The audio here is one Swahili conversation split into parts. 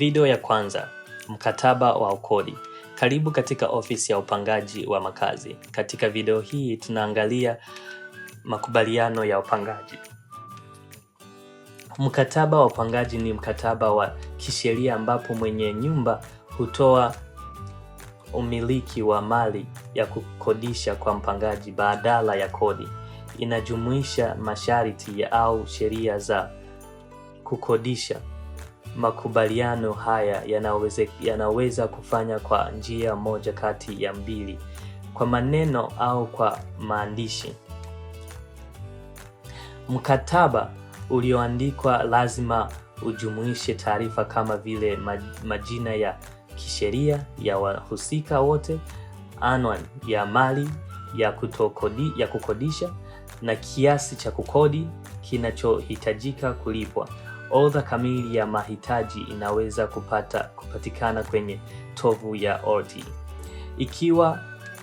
Video ya kwanza, mkataba wa kodi. Karibu katika ofisi ya upangaji wa makazi. Katika video hii tunaangalia makubaliano ya upangaji. Mkataba wa upangaji ni mkataba wa kisheria ambapo mwenye nyumba hutoa umiliki wa mali ya kukodisha kwa mpangaji badala ya kodi. Inajumuisha masharti au sheria za kukodisha. Makubaliano haya yanaweza kufanya kwa njia moja kati ya mbili, kwa maneno au kwa maandishi. Mkataba ulioandikwa lazima ujumuishe taarifa kama vile majina ya kisheria ya wahusika wote, anwani ya mali ya kukodisha na kiasi cha kukodi kinachohitajika kulipwa. Orodha kamili ya mahitaji inaweza kupatikana kwenye tovu ya ORT. Ikiwa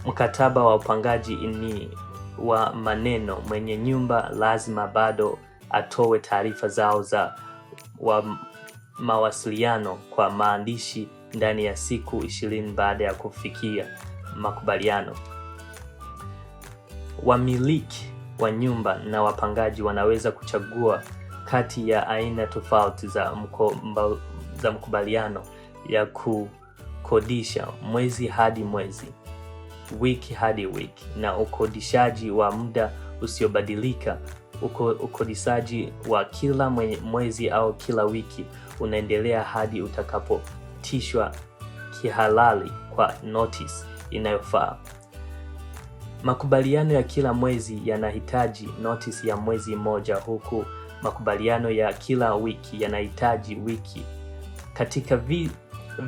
mkataba wa upangaji ni wa maneno, mwenye nyumba lazima bado atoe taarifa zao za mawasiliano kwa maandishi ndani ya siku 20 baada ya kufikia makubaliano. Wamiliki wa nyumba na wapangaji wanaweza kuchagua kati ya aina tofauti za makubaliano ya kukodisha: mwezi hadi mwezi, wiki hadi wiki, na ukodishaji wa muda usiobadilika. Ukodishaji wa kila mwezi au kila wiki unaendelea hadi utakapotishwa kihalali kwa notice inayofaa. Makubaliano ya kila mwezi yanahitaji notice ya mwezi mmoja, huku makubaliano ya kila wiki yanahitaji wiki. Katika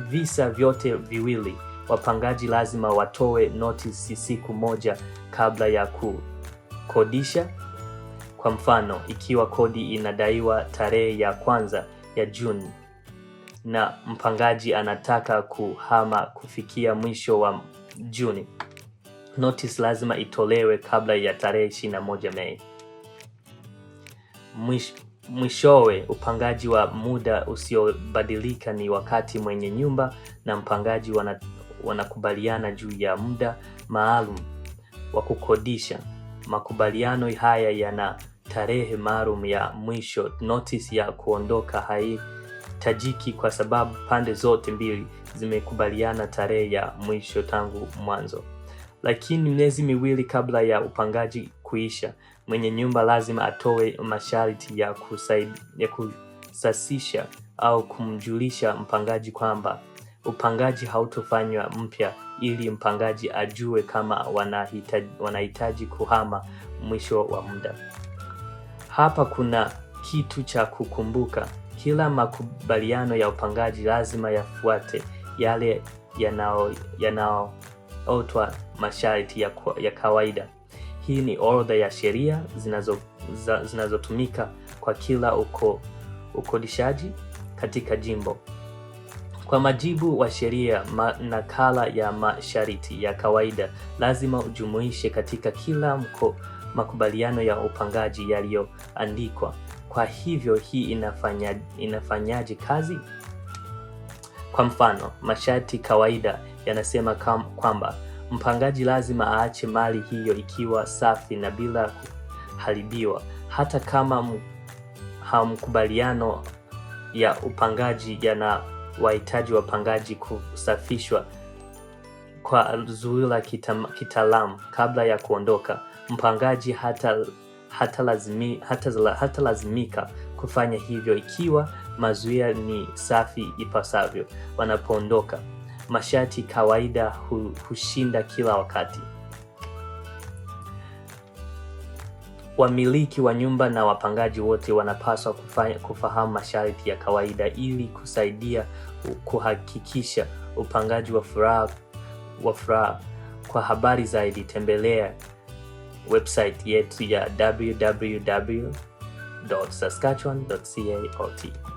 visa vyote viwili, wapangaji lazima watoe notice siku moja kabla ya kukodisha. Kwa mfano, ikiwa kodi inadaiwa tarehe ya kwanza ya Juni na mpangaji anataka kuhama kufikia mwisho wa Juni, notice lazima itolewe kabla ya tarehe 21 Mei. Mwishowe, upangaji wa muda usiobadilika ni wakati mwenye nyumba na mpangaji wanakubaliana juu ya muda maalum wa kukodisha. Makubaliano haya yana tarehe maalum ya mwisho. Notice ya kuondoka haihitajiki kwa sababu pande zote mbili zimekubaliana tarehe ya mwisho tangu mwanzo. Lakini miezi miwili kabla ya upangaji kuisha, mwenye nyumba lazima atoe masharti ya kusasisha au kumjulisha mpangaji kwamba upangaji hautofanywa mpya, ili mpangaji ajue kama wanahitaji kuhama mwisho wa muda. Hapa kuna kitu cha kukumbuka: kila makubaliano ya upangaji lazima yafuate yale yanayoitwa masharti ya kawaida. Hii ni orodha ya sheria zinazotumika kwa kila ukodishaji katika jimbo. Kwa mujibu wa sheria, nakala ya masharti ya kawaida lazima ujumuishe katika kila makubaliano ya upangaji yaliyoandikwa. Kwa hivyo hii inafanyaje kazi? Kwa mfano, masharti kawaida yanasema kwamba mpangaji lazima aache mali hiyo ikiwa safi na bila kuharibiwa, hata kama makubaliano ya upangaji yanawahitaji wapangaji kusafishwa kwa zuio la kitaalamu kabla ya kuondoka. Mpangaji hatalazimika kufanya hivyo ikiwa mazuia ni safi ipasavyo wanapoondoka. Masharti kawaida hushinda kila wakati. Wamiliki wa nyumba na wapangaji wote wanapaswa kufahamu masharti ya kawaida ili kusaidia kuhakikisha upangaji wa furaha. Kwa habari zaidi, tembelea website yetu ya www.saskatchewan.ca.lt.